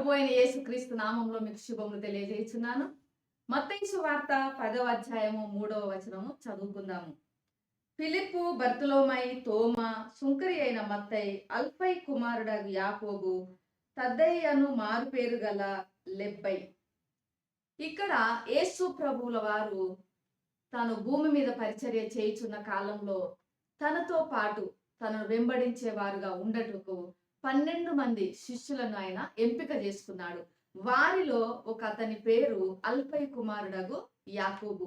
ప్రభు అయిన యేసుక్రీస్తు నామంలో మీకు శుభములు తెలియజేస్తున్నాను. మత్తయి సువార్త 10వ అధ్యాయము 3వ వచనము చదువుకుందాము. ఫిలిప్పు, బర్తొలొమై, తోమా, సుంకరి అయిన మత్తయి, అల్ఫై కుమారుడగు యాకోబు, తద్దయి అను మారుపేరు గల లెబ్బై. ఇక్కడ యేసు ప్రభువుల వారు తాను భూమి మీద పరిచర్య చేయుచున్న కాలంలో తనతో పాటు తనను వెంబడించే వారుగా ఉండటకు 12 మంది శిష్యులను ఆయన ఎంపిక చేసుకున్నాడు. వారిలో ఒక అతని పేరు అల్ఫై కుమారుడగు యాకోబు.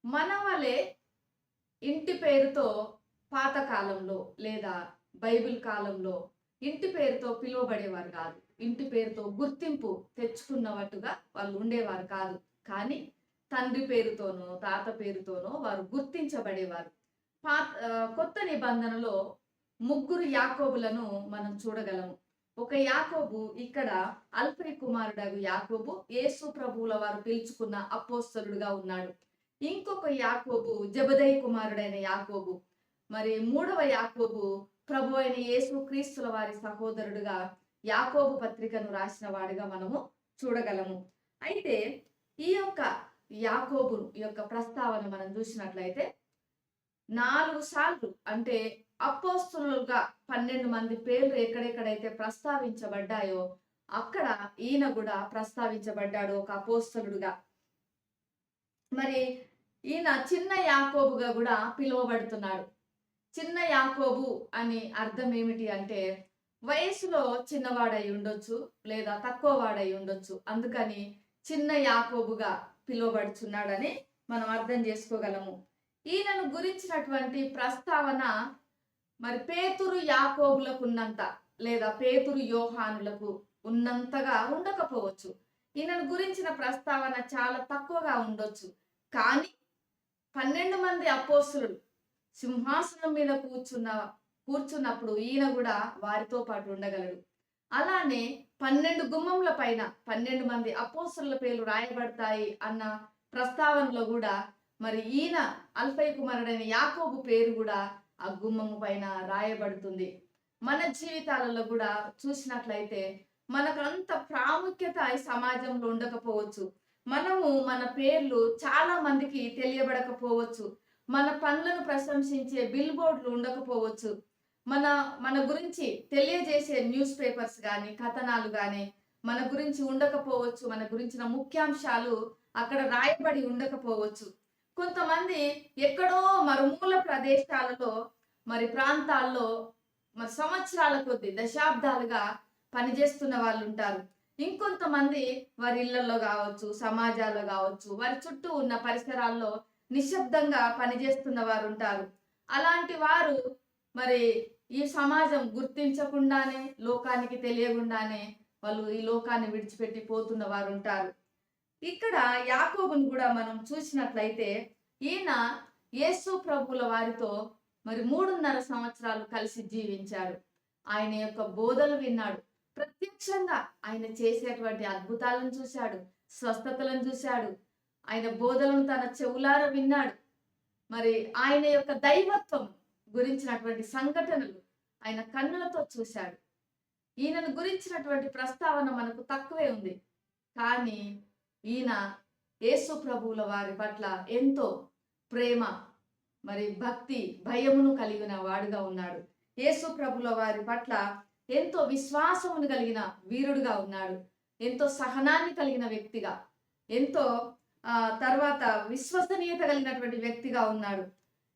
మన వలె ఇంటి పేరుతో పాత కాలంలో లేదా బైబిల్ కాలంలో ఇంటి పేరుతో పిలువబడేవారు కాదు. ఇంటి పేరుతో గుర్తింపు తెచ్చుకున్నట్టుగా వాళ్ళు ఉండేవారు కాదు. కానీ తండ్రి పేరుతోనో తాత పేరుతోనో వారు గుర్తించబడేవారు. కొత్త నిబంధనలో 3 యాకోబులను మనం చూడగలము. ఒక యాకోబు ఇక్కడ అల్ఫై కుమారుడగు యాకోబు యేసు ప్రభువుల వారు పిలుచుకున్న అపోస్తలుడుగా ఉన్నాడు. ఇంకొక యాకోబు జెబెదయి కుమారుడైన యాకోబు. మరి 3వ యాకోబు ప్రభు అయిన యేసు క్రీస్తుల వారి సహోదరుడుగా యాకోబు పత్రికను రాసిన వాడిగా మనము చూడగలము. అయితే ఈ యొక్క యాకోబు యొక్క ప్రస్తావన మనం చూసినట్లయితే 4 సార్లు అంటే అపోస్తలులుగా 12 మంది పేర్లు ఎక్కడెక్కడైతే ప్రస్తావించబడ్డాయో అక్కడ ఈయన కూడా ప్రస్తావించబడ్డాడు ఒక అపోస్తలుడుగా. మరి ఈయన చిన్న యాకోబుగా కూడా పిలువబడుతున్నాడు. చిన్న యాకోబు అని అర్థం ఏమిటి అంటే వయసులో చిన్నవాడై ఉండొచ్చు లేదా తక్కువ వాడై ఉండొచ్చు. అందుకని చిన్న యాకోబుగా పిలువబడుచున్నాడని మనం అర్థం చేసుకోగలము. ఈయనను గురించినటువంటి ప్రస్తావన మరి పేతురు యాకోబులకు ఉన్నంత లేదా పేతురు యోహానులకు ఉన్నంతగా ఉండకపోవచ్చు. ఈయనను గురించిన ప్రస్తావన చాలా తక్కువగా ఉండొచ్చు. కానీ 12 మంది అపోస్తలులు సింహాసనం మీద కూర్చున్నప్పుడు ఈయన కూడా వారితో పాటు ఉండగలడు. అలానే 12 గుమ్మముల పైన 12 మంది అపోస్తలుల పేర్లు రాయబడతాయి అన్న ప్రస్తావనలో కూడా మరి ఈయన అల్ఫై కుమారుడైన యాకోబు పేరు కూడా ఆ గుమ్మము పైన రాయబడుతుంది. మన జీవితాలలో కూడా చూసినట్లయితే మనకు అంత ప్రాముఖ్యత ఈ సమాజంలో ఉండకపోవచ్చు. మనము మన పేర్లు చాలా మందికి తెలియబడకపోవచ్చు. మన పనులను ప్రశంసించే బిల్ బోర్డులు ఉండకపోవచ్చు. మన గురించి తెలియజేసే న్యూస్ పేపర్స్ కానీ కథనాలు కానీ మన గురించి ఉండకపోవచ్చు. మన గురించిన ముఖ్యాంశాలు అక్కడ రాయబడి ఉండకపోవచ్చు. కొంతమంది ఎక్కడో మరుమూల ప్రదేశాలలో మరి ప్రాంతాల్లో మరి సంవత్సరాల కొద్ది దశాబ్దాలుగా పనిచేస్తున్న వాళ్ళు ఉంటారు. ఇంకొంతమంది వారి ఇళ్లలో కావచ్చు, సమాజాల్లో కావచ్చు, వారి చుట్టూ ఉన్న పరిసరాల్లో నిశ్శబ్దంగా పనిచేస్తున్న వారు ఉంటారు. అలాంటి వారు మరి ఈ సమాజం గుర్తించకుండానే లోకానికి తెలియకుండానే వాళ్ళు ఈ లోకాన్ని విడిచిపెట్టి పోతున్న వారు ఉంటారు. ఇక్కడ యాకోబును కూడా మనం చూసినట్లయితే ఈయన యేసు ప్రభువుల వారితో మరి 3.5 సంవత్సరాలు కలిసి జీవించాడు. ఆయన యొక్క బోధలు విన్నాడు. ప్రత్యక్షంగా ఆయన చేసేటువంటి అద్భుతాలను చూశాడు, స్వస్థతలను చూశాడు. ఆయన బోధలను తన చెవులారా విన్నాడు. మరి ఆయన యొక్క దైవత్వం గురించినటువంటి సంఘటనలు ఆయన కన్నులతో చూశాడు. ఈయనను గురించినటువంటి ప్రస్తావన మనకు తక్కువే ఉంది. కానీ ఈయన యేసు ప్రభువుల వారి పట్ల ఎంతో ప్రేమ మరి భక్తి భయమును కలిగిన వాడుగా ఉన్నాడు. యేసు ప్రభువుల వారి పట్ల ఎంతో విశ్వాసమును కలిగిన వీరుడుగా ఉన్నాడు. ఎంతో సహనాన్ని కలిగిన వ్యక్తిగా, ఎంతో తర్వాత విశ్వసనీయత కలిగినటువంటి వ్యక్తిగా ఉన్నాడు.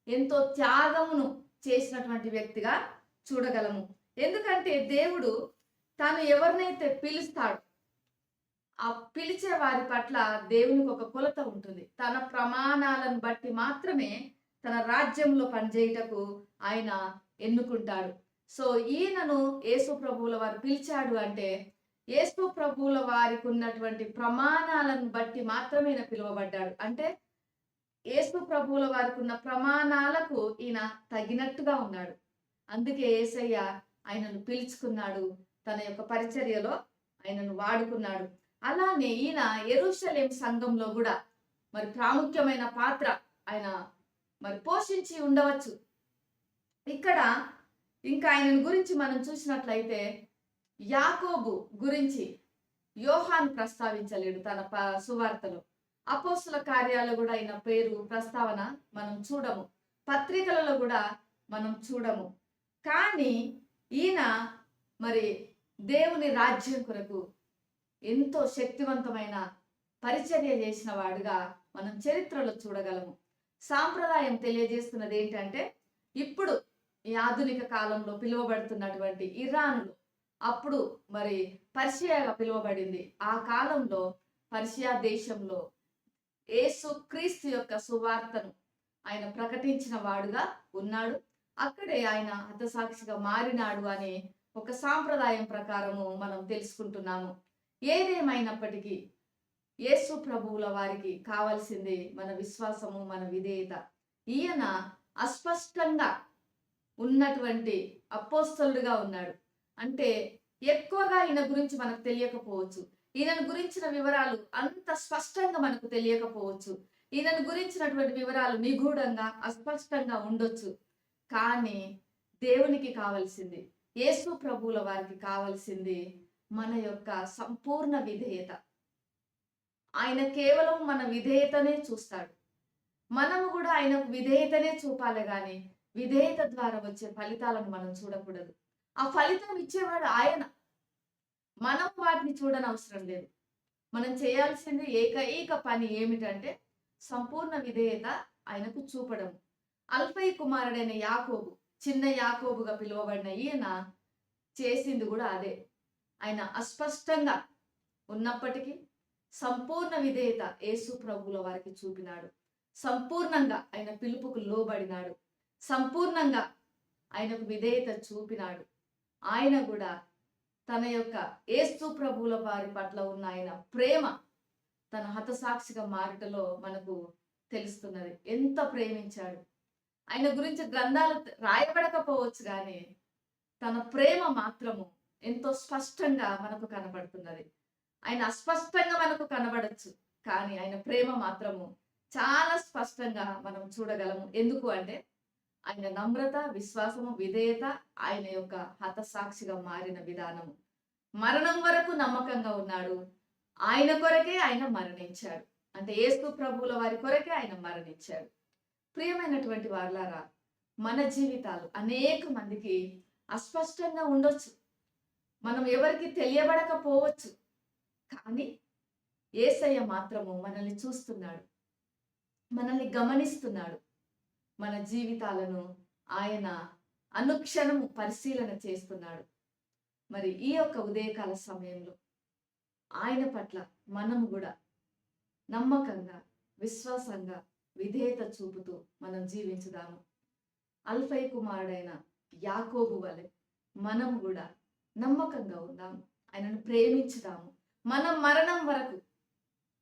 ఎంతో త్యాగమును చేసినటువంటి వ్యక్తిగా చూడగలము. ఎందుకంటే దేవుడు తాను ఎవరినైతే పిలుస్తాడు ఆ పిలిచే వారి పట్ల దేవునికి ఒక కొలత ఉంటుంది. తన ప్రమాణాలను బట్టి మాత్రమే తన రాజ్యంలో పనిచేయుటకు ఆయన ఎన్నుకుంటాడు. సో ఈయనను యేసు ప్రభువుల వారు పిలిచాడు అంటే యేసు ప్రభువుల వారికి ఉన్నటువంటి ప్రమాణాలను బట్టి మాత్రమే ఈయన పిలువబడ్డాడు. అంటే యేసు ప్రభువుల వారికి ఉన్న ప్రమాణాలకు ఈయన తగినట్టుగా ఉన్నాడు. అందుకే యేసయ్య ఆయనను పిలుచుకున్నాడు, తన యొక్క పరిచర్యలో ఆయనను వాడుకున్నాడు. అలానే ఈయన యెరూషలేం సంఘంలో కూడా మరి ప్రాముఖ్యమైన పాత్ర ఆయన మరి పోషించి ఉండవచ్చు. ఇక్కడ ఇంకా ఆయనను గురించి మనం చూసినట్లయితే యాకోబు గురించి యోహాను ప్రస్తావించలేడు తన సువార్తలో. అపోస్తుల కార్యాలు కూడా ఆయన పేరు ప్రస్తావన మనం చూడము. పత్రికలలో కూడా మనం చూడము. కానీ ఈయన మరి దేవుని రాజ్యం కొరకు ఎంతో శక్తివంతమైన పరిచర్య చేసిన వాడుగా మనం చరిత్రలో చూడగలము. సాంప్రదాయం తెలియజేస్తున్నది ఏంటంటే, ఇప్పుడు ఈ ఆధునిక కాలంలో పిలువబడుతున్నటువంటి ఇరాన్లో, అప్పుడు మరి పర్షియాగా పిలువబడింది. ఆ కాలంలో పర్షియా దేశంలో యేసు క్రీస్తు యొక్క సువార్తను ఆయన ప్రకటించిన వాడుగా ఉన్నాడు. అక్కడే ఆయన హతసాక్షిగా మారినాడు అనే ఒక సాంప్రదాయం ప్రకారము మనం తెలుసుకుంటున్నాము. ఏదేమైనప్పటికీ యేసు ప్రభువుల వారికి కావాల్సింది మన విశ్వాసము, మన విధేయత. ఈయన అస్పష్టంగా ఉన్నటువంటి అపోస్తలుడిగా ఉన్నాడు. అంటే ఎక్కువగా ఈయన గురించి మనకు తెలియకపోవచ్చు. ఈయనను గురించిన వివరాలు అంత స్పష్టంగా మనకు తెలియకపోవచ్చు. ఈయనను గురించినటువంటి వివరాలు నిగూఢంగా అస్పష్టంగా ఉండొచ్చు. కానీ దేవునికి కావలసింది, యేసు ప్రభువుల వారికి కావలసింది మన యొక్క సంపూర్ణ విధేయత. ఆయన కేవలం మన విధేయతనే చూస్తాడు. మనము కూడా ఆయనకు విధేయతనే చూపాలి కానీ విధేయత ద్వారా వచ్చే ఫలితాలను మనం చూడకూడదు. ఆ ఫలితం ఇచ్చేవాడు ఆయన. మనం వాటిని చూడనవసరం లేదు. మనం చేయాల్సింది ఏకైక పని ఏమిటంటే సంపూర్ణ విధేయత ఆయనకు చూపడం. అల్ఫై కుమారుడైన యాకోబు, చిన్న యాకోబుగా పిలువబడిన ఈయన చేసింది కూడా అదే. ఆయన అస్పష్టంగా ఉన్నప్పటికీ సంపూర్ణ విధేయత యేసు ప్రభువుల వారికి చూపినాడు. సంపూర్ణంగా ఆయన పిలుపుకు లోబడినాడు. సంపూర్ణంగా ఆయనకు విధేయత చూపినాడు. ఆయన కూడా తన యొక్క యేసు ప్రభువుల వారి పట్ల ఉన్న ఆయన ప్రేమ తన హతసాక్షిగా మారుటలో మనకు తెలుస్తున్నది. ఎంత ప్రేమించాడు. ఆయన గురించి గ్రంథాలు రాయబడకపోవచ్చు కానీ తన ప్రేమ మాత్రము ఎంతో స్పష్టంగా మనకు కనబడుతున్నది. ఆయన అస్పష్టంగా మనకు కనబడచ్చు, కానీ ఆయన ప్రేమ మాత్రము చాలా స్పష్టంగా మనం చూడగలము. ఎందుకు అంటే ఆయన నమ్రత, విశ్వాసము, విధేయత, ఆయన యొక్క హతసాక్షిగా మారిన విధానము. మరణం వరకు నమ్మకంగా ఉన్నాడు. ఆయన కొరకే ఆయన మరణించాడు. అంటే యేసు ప్రభువుల వారి కొరకే ఆయన మరణించాడు. ప్రియమైనటువంటి వారలారా, మన జీవితాలు అనేక మందికి అస్పష్టంగా ఉండొచ్చు. మనం ఎవరికి తెలియబడకపోవచ్చు. కానీ యేసయ్య మాత్రము మనల్ని చూస్తున్నాడు, మనల్ని గమనిస్తున్నాడు. మన జీవితాలను ఆయన అనుక్షణము పరిశీలన చేస్తున్నాడు. మరి ఈ యొక్క ఉదయకాల సమయంలో ఆయన పట్ల మనము కూడా నమ్మకంగా, విశ్వాసంగా, విధేయత చూపుతూ మనం జీవించుదాము. అల్ఫై కుమారుడైన యాకోబు వలె మనం కూడా నమ్మకంగా ఉందాము. ఆయనను ప్రేమించుదాము. మనం మరణం వరకు,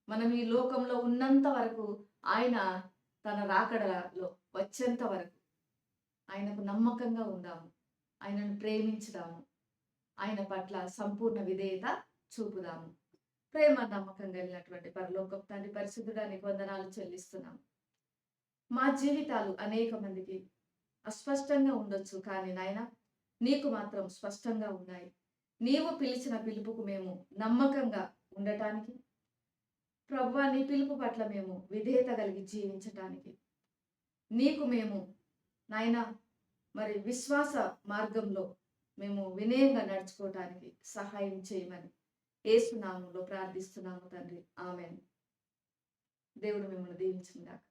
మనం ఈ లోకంలో ఉన్నంత వరకు, ఆయన తన రాకడలో వచ్చేంత వరకు ఆయనకు నమ్మకంగా ఉందాము. ఆయనను ప్రేమించుదాము. ఆయన పట్ల సంపూర్ణ విధేయత చూపుదాము. ప్రేమ నమ్మకం కలిగినటువంటి పరలోకపు తండ్రి, పరిశుద్ధుడానికి వందనాలు చెల్లిస్తున్నాము. మా జీవితాలు అనేక మందికి అస్పష్టంగా ఉండొచ్చు, కానీ నాయన నీకు మాత్రం స్పష్టంగా ఉన్నాయి. నీవు పిలిచిన పిలుపుకు మేము నమ్మకంగా ఉండటానికి, ప్రభువా నీ పిలుపు పట్ల మేము విధేయత కలిగి జీవించటానికి, నీకు మేము నాయన మరి విశ్వాస మార్గంలో మేము వినయంగా నడుచుకోవటానికి సహాయం చేయమని యేసు నామములో ప్రార్థిస్తున్నాము తండ్రి. ఆమేన్. దేవుడు మిమ్మల్ని దీవించుగాక.